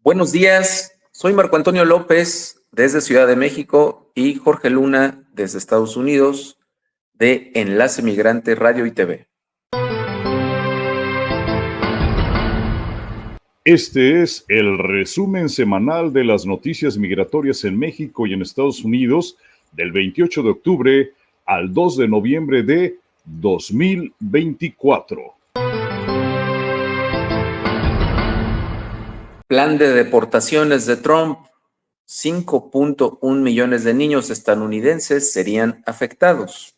Buenos días, soy Marco Antonio López desde Ciudad de México y Jorge Luna desde Estados Unidos de Enlace Migrante Radio y TV. Este es el resumen semanal de las noticias migratorias en México y en Estados Unidos del 28 de octubre al 2 de noviembre de 2024. Plan de deportaciones de Trump. 5.1 millones de niños estadounidenses serían afectados.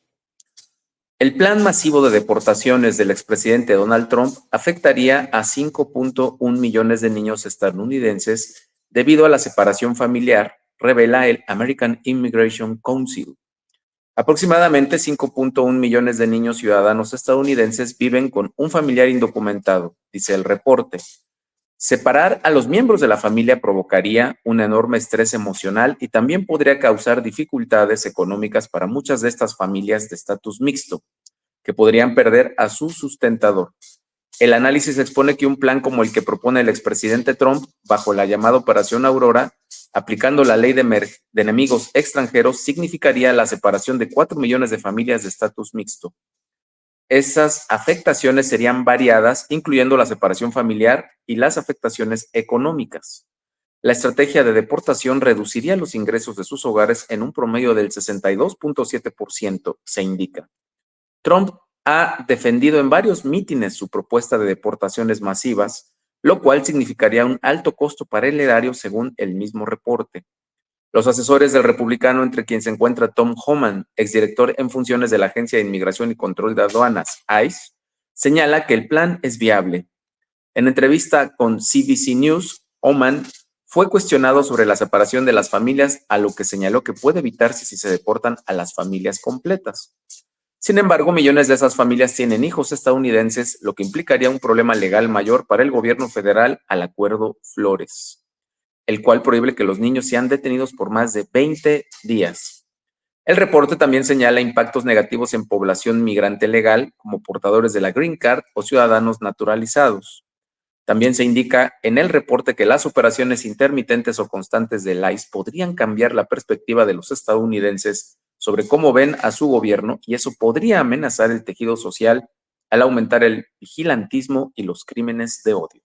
El plan masivo de deportaciones del expresidente Donald Trump afectaría a 5.1 millones de niños estadounidenses debido a la separación familiar, revela el American Immigration Council. Aproximadamente 5.1 millones de niños ciudadanos estadounidenses viven con un familiar indocumentado, dice el reporte. Separar a los miembros de la familia provocaría un enorme estrés emocional y también podría causar dificultades económicas para muchas de estas familias de estatus mixto, que podrían perder a su sustentador. El análisis expone que un plan como el que propone el expresidente Trump, bajo la llamada Operación Aurora, aplicando la ley de enemigos extranjeros, significaría la separación de 4 millones de familias de estatus mixto. Esas afectaciones serían variadas, incluyendo la separación familiar y las afectaciones económicas. La estrategia de deportación reduciría los ingresos de sus hogares en un promedio del 62.7%, se indica. Trump ha defendido en varios mítines su propuesta de deportaciones masivas, lo cual significaría un alto costo para el erario, según el mismo reporte. Los asesores del republicano, entre quienes se encuentra Tom Homan, exdirector en funciones de la Agencia de Inmigración y Control de Aduanas, ICE, señala que el plan es viable. En entrevista con CBC News, Homan fue cuestionado sobre la separación de las familias, a lo que señaló que puede evitarse si se deportan a las familias completas. Sin embargo, millones de esas familias tienen hijos estadounidenses, lo que implicaría un problema legal mayor para el gobierno federal al Acuerdo Flores, el cual prohíbe que los niños sean detenidos por más de 20 días. El reporte también señala impactos negativos en población migrante legal, como portadores de la Green Card o ciudadanos naturalizados. También se indica en el reporte que las operaciones intermitentes o constantes del ICE podrían cambiar la perspectiva de los estadounidenses sobre cómo ven a su gobierno, y eso podría amenazar el tejido social al aumentar el vigilantismo y los crímenes de odio.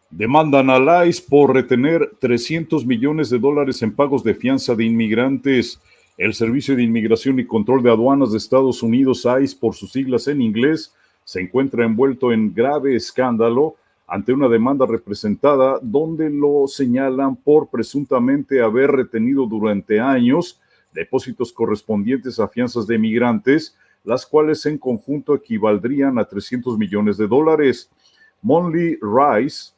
Demandan al ICE por retener $300 millones en pagos de fianza de inmigrantes. El Servicio de Inmigración y Control de Aduanas de Estados Unidos, ICE por sus siglas en inglés, se encuentra envuelto en grave escándalo ante una demanda representada donde lo señalan por presuntamente haber retenido durante años depósitos correspondientes a fianzas de migrantes, las cuales en conjunto equivaldrían a $300 millones. Monley Rice,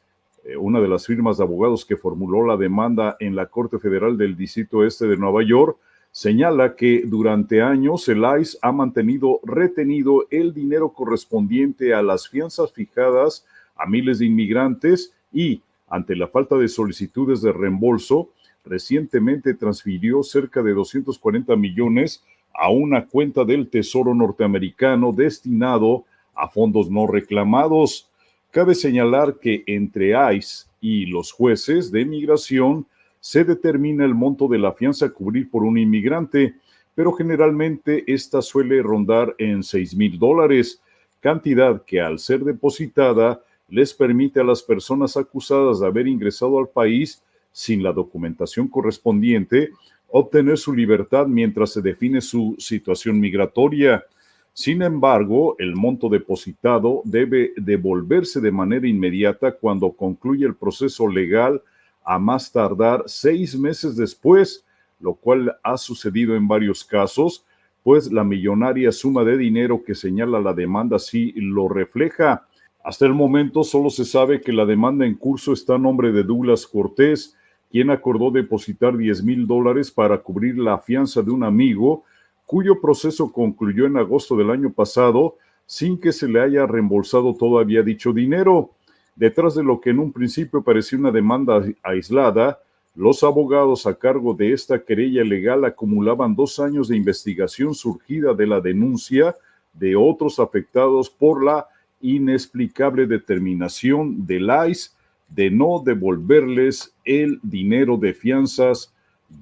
una de las firmas de abogados que formuló la demanda en la Corte Federal del Distrito Este de Nueva York, señala que durante años el ICE ha mantenido retenido el dinero correspondiente a las fianzas fijadas a miles de inmigrantes y, ante la falta de solicitudes de reembolso, recientemente transfirió cerca de 240 millones a una cuenta del Tesoro norteamericano destinado a fondos no reclamados. Cabe señalar que entre ICE y los jueces de migración se determina el monto de la fianza a cubrir por un inmigrante, pero generalmente esta suele rondar en $6,000, cantidad que al ser depositada les permite a las personas acusadas de haber ingresado al país sin la documentación correspondiente obtener su libertad mientras se define su situación migratoria. Sin embargo, el monto depositado debe devolverse de manera inmediata cuando concluye el proceso legal, a más tardar 6 meses después, lo cual ha sucedido en varios casos, pues la millonaria suma de dinero que señala la demanda sí lo refleja. Hasta el momento solo se sabe que la demanda en curso está a nombre de Douglas Cortés, quien acordó depositar $10,000 para cubrir la fianza de un amigo, cuyo proceso concluyó en agosto del año pasado sin que se le haya reembolsado todavía dicho dinero. Detrás de lo que en un principio parecía una demanda aislada, los abogados a cargo de esta querella legal acumulaban 2 años de investigación surgida de la denuncia de otros afectados por la inexplicable determinación del ICE de no devolverles el dinero de fianzas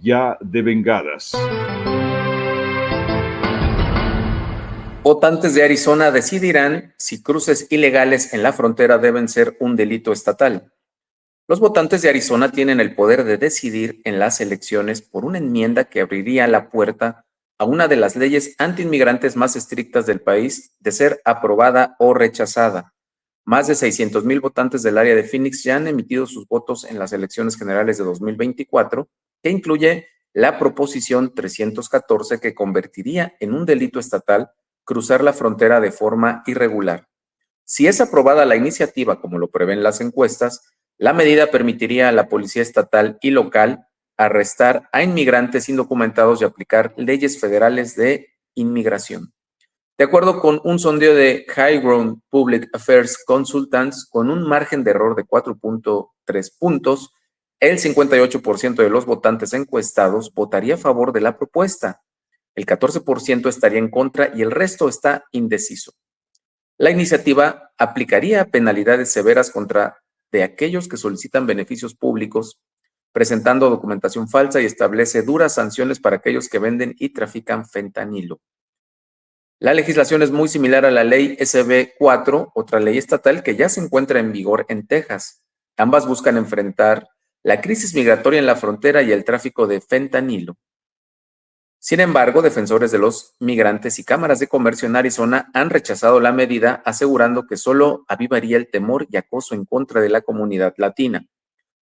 ya devengadas. Votantes de Arizona decidirán si cruces ilegales en la frontera deben ser un delito estatal. Los votantes de Arizona tienen el poder de decidir en las elecciones por una enmienda que abriría la puerta a una de las leyes antiinmigrantes más estrictas del país de ser aprobada o rechazada. Más de 600,000 votantes del área de Phoenix ya han emitido sus votos en las elecciones generales de 2024, que incluye la proposición 314 que convertiría en un delito estatal cruzar la frontera de forma irregular. Si es aprobada la iniciativa, como lo prevén las encuestas, la medida permitiría a la policía estatal y local arrestar a inmigrantes indocumentados y aplicar leyes federales de inmigración. De acuerdo con un sondeo de High Ground Public Affairs Consultants, con un margen de error de 4.3 puntos, el 58% de los votantes encuestados votaría a favor de la propuesta. El 14% estaría en contra y el resto está indeciso. La iniciativa aplicaría penalidades severas contra de aquellos que solicitan beneficios públicos, presentando documentación falsa, y establece duras sanciones para aquellos que venden y trafican fentanilo. La legislación es muy similar a la ley SB 4, otra ley estatal que ya se encuentra en vigor en Texas. Ambas buscan enfrentar la crisis migratoria en la frontera y el tráfico de fentanilo. Sin embargo, defensores de los migrantes y cámaras de comercio en Arizona han rechazado la medida, asegurando que solo avivaría el temor y acoso en contra de la comunidad latina.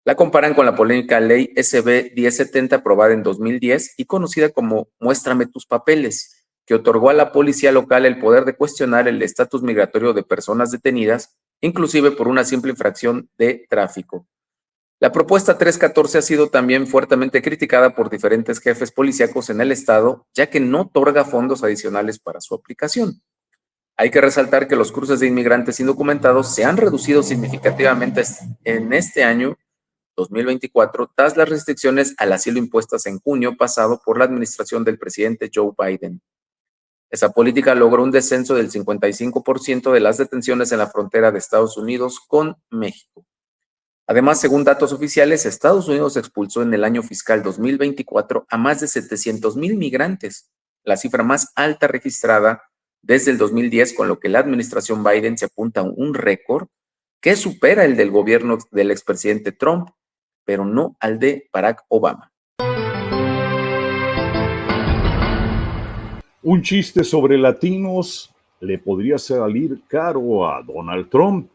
La comparan con la polémica ley SB 1070 aprobada en 2010 y conocida como Muéstrame tus papeles, que otorgó a la policía local el poder de cuestionar el estatus migratorio de personas detenidas, inclusive por una simple infracción de tráfico. La propuesta 314 ha sido también fuertemente criticada por diferentes jefes policíacos en el estado, ya que no otorga fondos adicionales para su aplicación. Hay que resaltar que los cruces de inmigrantes indocumentados se han reducido significativamente en este año 2024 tras las restricciones al asilo impuestas en junio pasado por la administración del presidente Joe Biden. Esa política logró un descenso del 55% de las detenciones en la frontera de Estados Unidos con México. Además, según datos oficiales, Estados Unidos expulsó en el año fiscal 2024 a más de 700,000 migrantes, la cifra más alta registrada desde el 2010, con lo que la administración Biden se apunta a un récord que supera el del gobierno del expresidente Trump, pero no al de Barack Obama. Un chiste sobre latinos le podría salir caro a Donald Trump.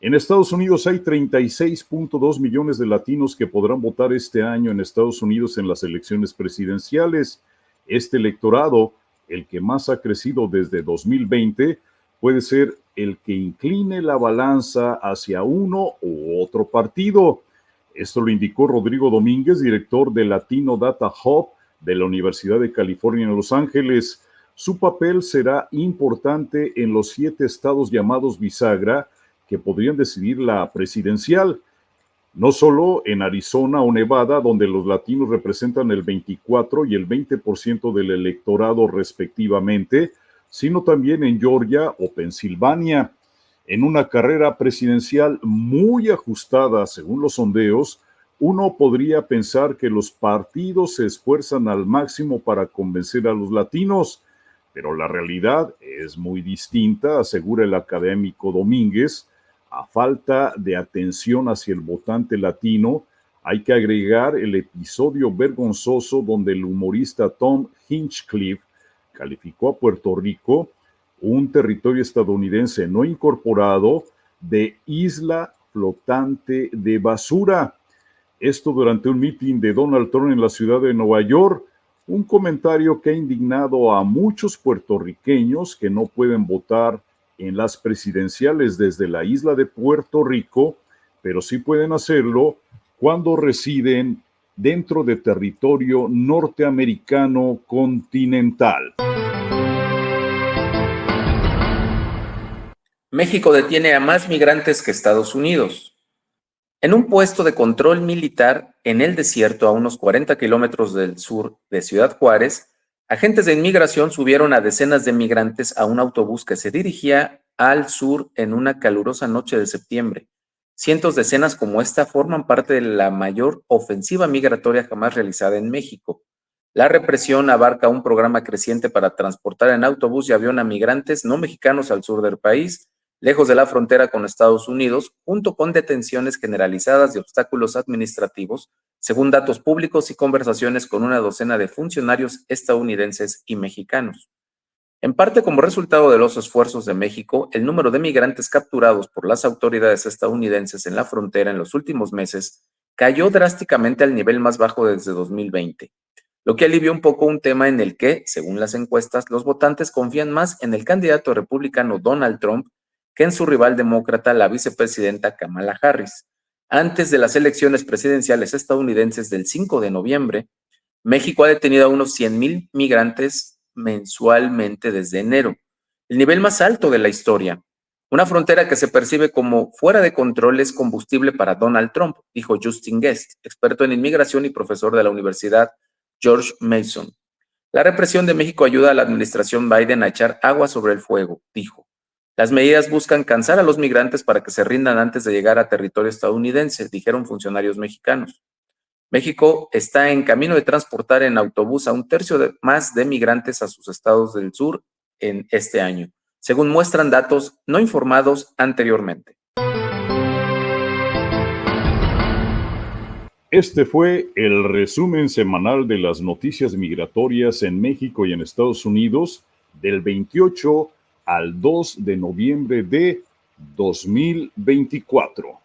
En Estados Unidos hay 36.2 millones de latinos que podrán votar este año en Estados Unidos en las elecciones presidenciales. Este electorado, el que más ha crecido desde 2020, puede ser el que incline la balanza hacia uno u otro partido. Esto lo indicó Rodrigo Domínguez, director de Latino Data Hub de la Universidad de California en Los Ángeles. Su papel será importante en los 7 estados llamados bisagra que podrían decidir la presidencial, no solo en Arizona o Nevada, donde los latinos representan el 24 y el 20% del electorado respectivamente, sino también en Georgia o Pensilvania. En una carrera presidencial muy ajustada según los sondeos, uno podría pensar que los partidos se esfuerzan al máximo para convencer a los latinos, pero la realidad es muy distinta, asegura el académico Domínguez. A falta de atención hacia el votante latino, hay que agregar el episodio vergonzoso donde el humorista Tom Hinchcliffe calificó a Puerto Rico, un territorio estadounidense no incorporado, de isla flotante de basura. Esto durante un mitin de Donald Trump en la ciudad de Nueva York, un comentario que ha indignado a muchos puertorriqueños que no pueden votar en las presidenciales desde la isla de Puerto Rico, pero sí pueden hacerlo cuando residen dentro de territorio norteamericano continental. México detiene a más migrantes que Estados Unidos. En un puesto de control militar en el desierto a unos 40 kilómetros del sur de Ciudad Juárez, agentes de inmigración subieron a decenas de migrantes a un autobús que se dirigía al sur en una calurosa noche de septiembre. Cientos de escenas como esta forman parte de la mayor ofensiva migratoria jamás realizada en México. La represión abarca un programa creciente para transportar en autobús y avión a migrantes no mexicanos al sur del país, lejos de la frontera con Estados Unidos, junto con detenciones generalizadas y obstáculos administrativos, según datos públicos y conversaciones con una docena de funcionarios estadounidenses y mexicanos. En parte como resultado de los esfuerzos de México, el número de migrantes capturados por las autoridades estadounidenses en la frontera en los últimos meses cayó drásticamente al nivel más bajo desde 2020, lo que alivió un poco un tema en el que, según las encuestas, los votantes confían más en el candidato republicano Donald Trump que en su rival demócrata, la vicepresidenta Kamala Harris. Antes de las elecciones presidenciales estadounidenses del 5 de noviembre, México ha detenido a unos 100,000 migrantes mensualmente desde enero, el nivel más alto de la historia. Una frontera que se percibe como fuera de control es combustible para Donald Trump, dijo Justin Guest, experto en inmigración y profesor de la Universidad George Mason. La represión de México ayuda a la administración Biden a echar agua sobre el fuego, dijo. Las medidas buscan cansar a los migrantes para que se rindan antes de llegar a territorio estadounidense, dijeron funcionarios mexicanos. México está en camino de transportar en autobús a un tercio más de migrantes a sus estados del sur en este año, según muestran datos no informados anteriormente. Este fue el resumen semanal de las noticias migratorias en México y en Estados Unidos del 28 al 2 de noviembre de 2024.